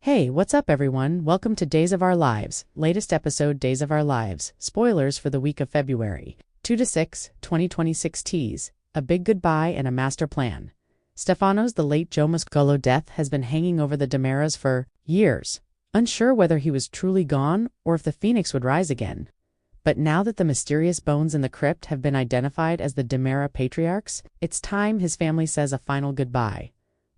Hey, what's up everyone? Welcome to Days of Our Lives, latest episode Days of Our Lives, spoilers for the week of February. 2 to 6, 2026 tease, a big goodbye and a master plan. Stefano's the late Joe Muscolo death has been hanging over the DiMeras for years, unsure whether he was truly gone or if the phoenix would rise again. But now that the mysterious bones in the crypt have been identified as the DiMera patriarchs, it's time his family says a final goodbye.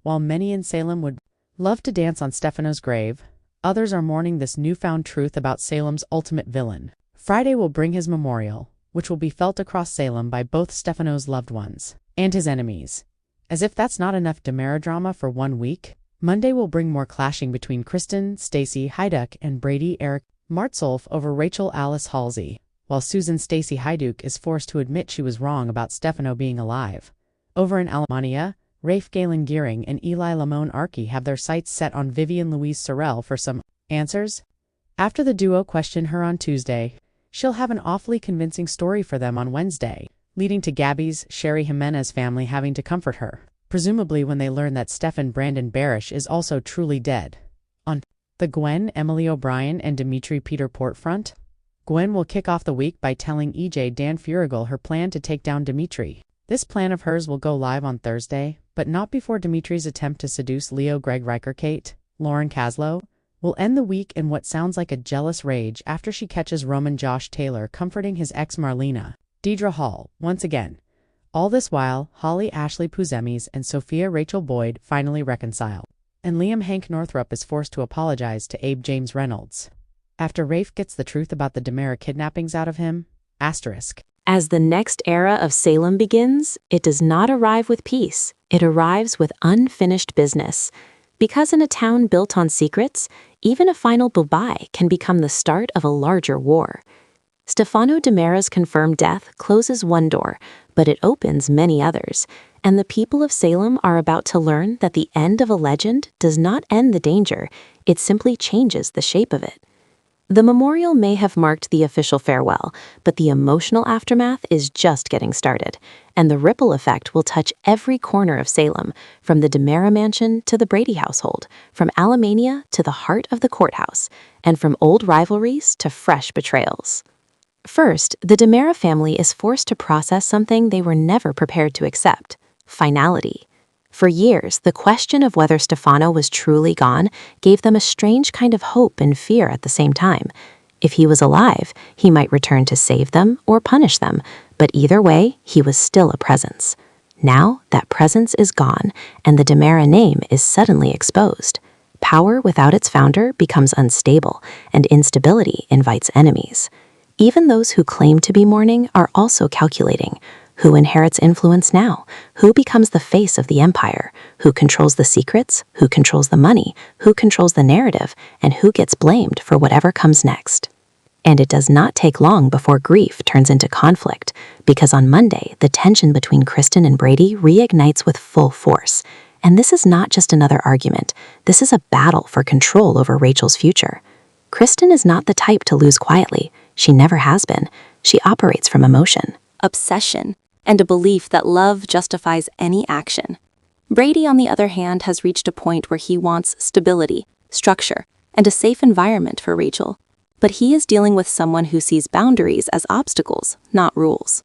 While many in Salem would love to dance on Stefano's grave, others are mourning this newfound truth about Salem's ultimate villain. Friday will bring his memorial, which will be felt across Salem by both Stefano's loved ones and his enemies. As if that's not enough DiMera drama for 1 week, Monday will bring more clashing between Kristen, Stacy Hyduck, and Brady Eric Martzolf over Rachel Alice Halsey, while Susan Stacy Hyduck is forced to admit she was wrong about Stefano being alive. Over in Alemania, Rafe Galen Gearing and Eli Lamone Archie have their sights set on Vivian Louise Sorrell for some answers. After the duo question her on Tuesday, she'll have an awfully convincing story for them on Wednesday, leading to Gabby's Sherry Jimenez family having to comfort her, presumably when they learn that Stefan Brandon Barish is also truly dead. On the Gwen, Emily O'Brien, and Dimitri Peter Port front, Gwen will kick off the week by telling EJ Dan Furigal her plan to take down Dimitri. This plan of hers will go live on Thursday, but not before Dimitri's attempt to seduce Leo Greg Riker Kate, Lauren Kaslow, will end the week in what sounds like a jealous rage after she catches Roman Josh Taylor comforting his ex Marlena, Deidre Hall, once again. All this while, Holly Ashley Puzemis and Sophia Rachel Boyd finally reconcile, and Liam Hank Northrup is forced to apologize to Abe James Reynolds after Rafe gets the truth about the DiMera kidnappings out of him. Asterisk. As the next era of Salem begins, it does not arrive with peace. It arrives with unfinished business. Because in a town built on secrets, even a final bye-bye can become the start of a larger war. Stefano DiMera's confirmed death closes one door, but it opens many others, and the people of Salem are about to learn that the end of a legend does not end the danger, it simply changes the shape of it. The memorial may have marked the official farewell, but the emotional aftermath is just getting started, and the ripple effect will touch every corner of Salem, from the DiMera mansion to the Brady household, from Alemania to the heart of the courthouse, and from old rivalries to fresh betrayals. First, the DiMera family is forced to process something they were never prepared to accept: finality. For years, the question of whether Stefano was truly gone gave them a strange kind of hope and fear at the same time. If he was alive, he might return to save them or punish them, but either way, he was still a presence. Now, that presence is gone, and the DiMera name is suddenly exposed. Power without its founder becomes unstable, and instability invites enemies. Even those who claim to be mourning are also calculating. Who inherits influence now? Who becomes the face of the empire? Who controls the secrets? Who controls the money? Who controls the narrative? And who gets blamed for whatever comes next? And it does not take long before grief turns into conflict, because on Monday, the tension between Kristen and Brady reignites with full force. And this is not just another argument. This is a battle for control over Rachel's future. Kristen is not the type to lose quietly. She never has been. She operates from emotion, obsession, and a belief that love justifies any action. Brady, on the other hand, has reached a point where he wants stability, structure, and a safe environment for Rachel. But he is dealing with someone who sees boundaries as obstacles, not rules.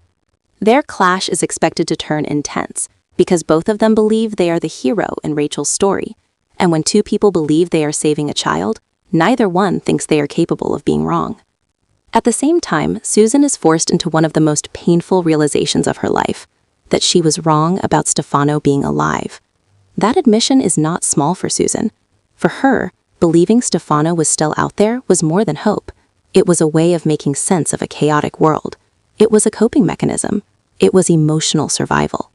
Their clash is expected to turn intense, because both of them believe they are the hero in Rachel's story. And when two people believe they are saving a child, neither one thinks they are capable of being wrong. At the same time, Susan is forced into one of the most painful realizations of her life, that she was wrong about Stefano being alive. That admission is not small for Susan. For her, believing Stefano was still out there was more than hope. It was a way of making sense of a chaotic world. It was a coping mechanism. It was emotional survival.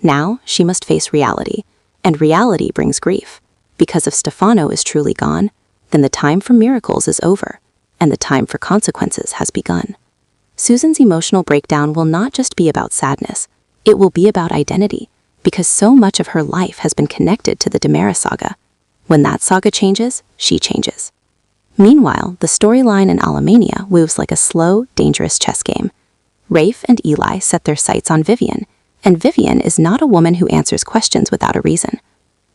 Now she must face reality, and reality brings grief. Because if Stefano is truly gone, then the time for miracles is over, and the time for consequences has begun. Susan's emotional breakdown will not just be about sadness, it will be about identity, because so much of her life has been connected to the DiMera saga. When that saga changes, she changes. Meanwhile, the storyline in Alemania moves like a slow, dangerous chess game. Rafe and Eli set their sights on Vivian, and Vivian is not a woman who answers questions without a reason.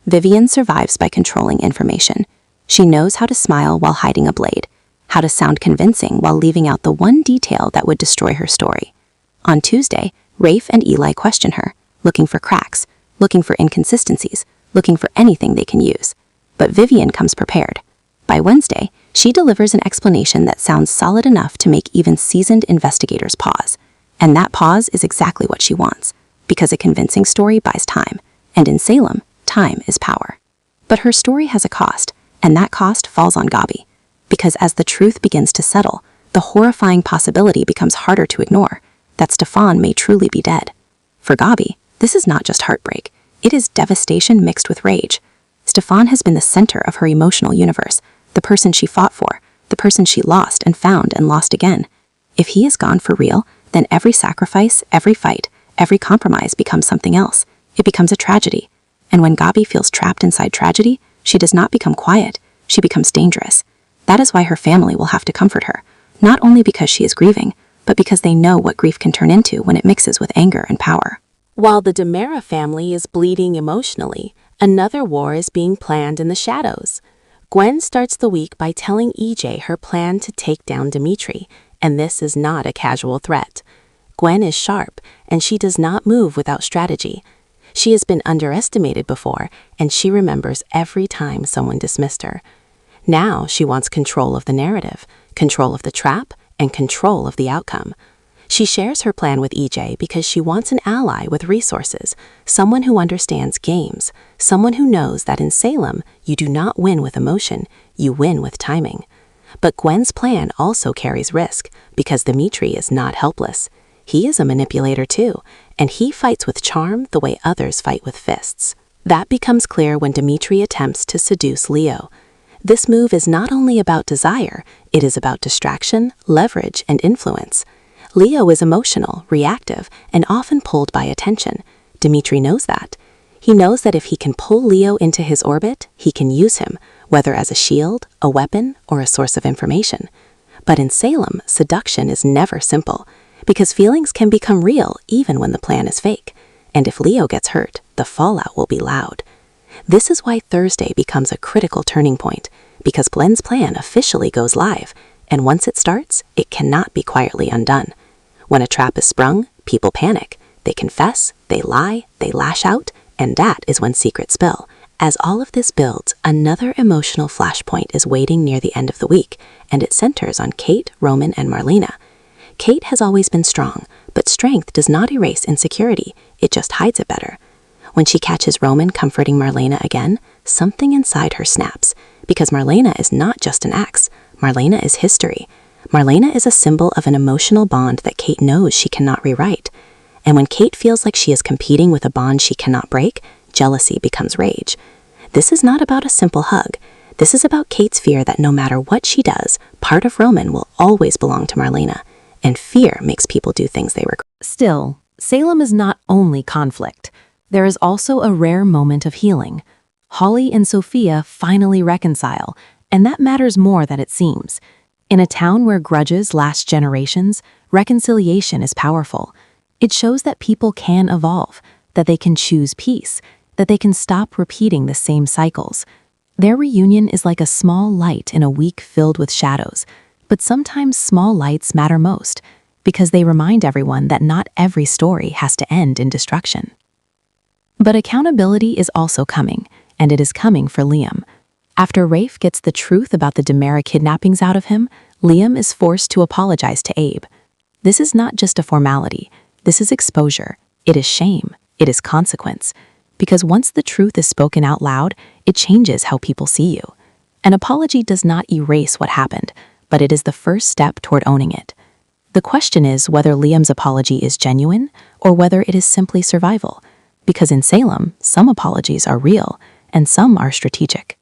Vivian survives by controlling information. She knows how to smile while hiding a blade, how to sound convincing while leaving out the one detail that would destroy her story. On Tuesday, Rafe and Eli question her, looking for cracks, looking for inconsistencies, looking for anything they can use. But Vivian comes prepared. By Wednesday, she delivers an explanation that sounds solid enough to make even seasoned investigators pause. And that pause is exactly what she wants, because a convincing story buys time, and in Salem, time is power. But her story has a cost, and that cost falls on Gabi, because as the truth begins to settle, the horrifying possibility becomes harder to ignore, that Stefan may truly be dead. For Gabi, this is not just heartbreak, it is devastation mixed with rage. Stefan has been the center of her emotional universe, the person she fought for, the person she lost and found and lost again. If he is gone for real, then every sacrifice, every fight, every compromise becomes something else. It becomes a tragedy. And when Gabi feels trapped inside tragedy, she does not become quiet, she becomes dangerous. That is why her family will have to comfort her, not only because she is grieving, but because they know what grief can turn into when it mixes with anger and power. While the DiMera family is bleeding emotionally, another war is being planned in the shadows. Gwen starts the week by telling EJ her plan to take down Dimitri, and this is not a casual threat. Gwen is sharp, and she does not move without strategy. She has been underestimated before, and she remembers every time someone dismissed her. Now she wants control of the narrative, control of the trap, and control of the outcome. She shares her plan with EJ because she wants an ally with resources, someone who understands games, someone who knows that in Salem, you do not win with emotion, you win with timing. But Gwen's plan also carries risk because Dimitri is not helpless. He is a manipulator too, and he fights with charm the way others fight with fists. That becomes clear when Dimitri attempts to seduce Leo. This move is not only about desire, it is about distraction, leverage, and influence. Leo is emotional, reactive, and often pulled by attention. Dimitri knows that. He knows that if he can pull Leo into his orbit, he can use him, whether as a shield, a weapon, or a source of information. But in Salem, seduction is never simple, because feelings can become real even when the plan is fake. And if Leo gets hurt, the fallout will be loud. This is why Thursday becomes a critical turning point, because Gwen's plan officially goes live, and once it starts, it cannot be quietly undone. When a trap is sprung, people panic. They confess, they lie, they lash out, and that is when secrets spill. As all of this builds, another emotional flashpoint is waiting near the end of the week, and it centers on Kate, Roman, and Marlena. Kate has always been strong, but strength does not erase insecurity, it just hides it better. When she catches Roman comforting Marlena again, something inside her snaps, because Marlena is not just an ex, Marlena is history. Marlena is a symbol of an emotional bond that Kate knows she cannot rewrite. And when Kate feels like she is competing with a bond she cannot break, jealousy becomes rage. This is not about a simple hug. This is about Kate's fear that no matter what she does, part of Roman will always belong to Marlena. And fear makes people do things they regret. Still, Salem is not only conflict. There is also a rare moment of healing. Holly and Sophia finally reconcile, and that matters more than it seems. In a town where grudges last generations, reconciliation is powerful. It shows that people can evolve, that they can choose peace, that they can stop repeating the same cycles. Their reunion is like a small light in a week filled with shadows, but sometimes small lights matter most, because they remind everyone that not every story has to end in destruction. But accountability is also coming, and it is coming for Liam. After Rafe gets the truth about the DiMera kidnappings out of him, Liam is forced to apologize to Abe. This is not just a formality. This is exposure. It is shame. It is consequence. Because once the truth is spoken out loud, it changes how people see you. An apology does not erase what happened, but it is the first step toward owning it. The question is whether Liam's apology is genuine or whether it is simply survival. Because in Salem, some apologies are real and some are strategic.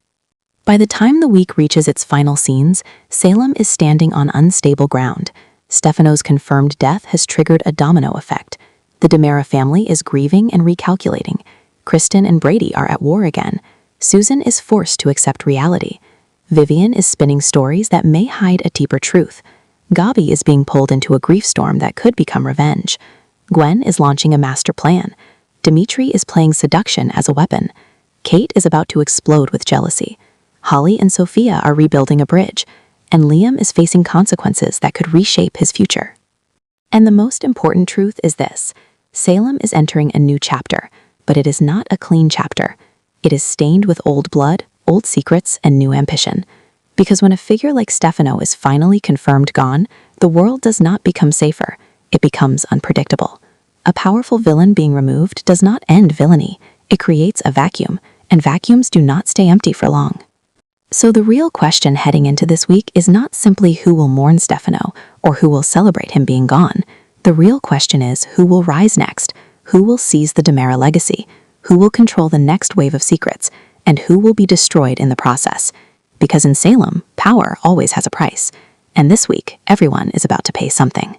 By the time the week reaches its final scenes, Salem is standing on unstable ground. Stefano's confirmed death has triggered a domino effect. The DiMera family is grieving and recalculating. Kristen and Brady are at war again. Susan is forced to accept reality. Vivian is spinning stories that may hide a deeper truth. Gabi is being pulled into a grief storm that could become revenge. Gwen is launching a master plan. Dimitri is playing seduction as a weapon. Kate is about to explode with jealousy. Holly and Sophia are rebuilding a bridge, and Liam is facing consequences that could reshape his future. And the most important truth is this: Salem is entering a new chapter, but it is not a clean chapter. It is stained with old blood, old secrets, and new ambition. Because when a figure like Stefano is finally confirmed gone, the world does not become safer. It becomes unpredictable. A powerful villain being removed does not end villainy. It creates a vacuum, and vacuums do not stay empty for long. So the real question heading into this week is not simply who will mourn Stefano or who will celebrate him being gone. The real question is who will rise next, who will seize the Demera legacy, who will control the next wave of secrets, and who will be destroyed in the process. Because in Salem, power always has a price. And this week, everyone is about to pay something.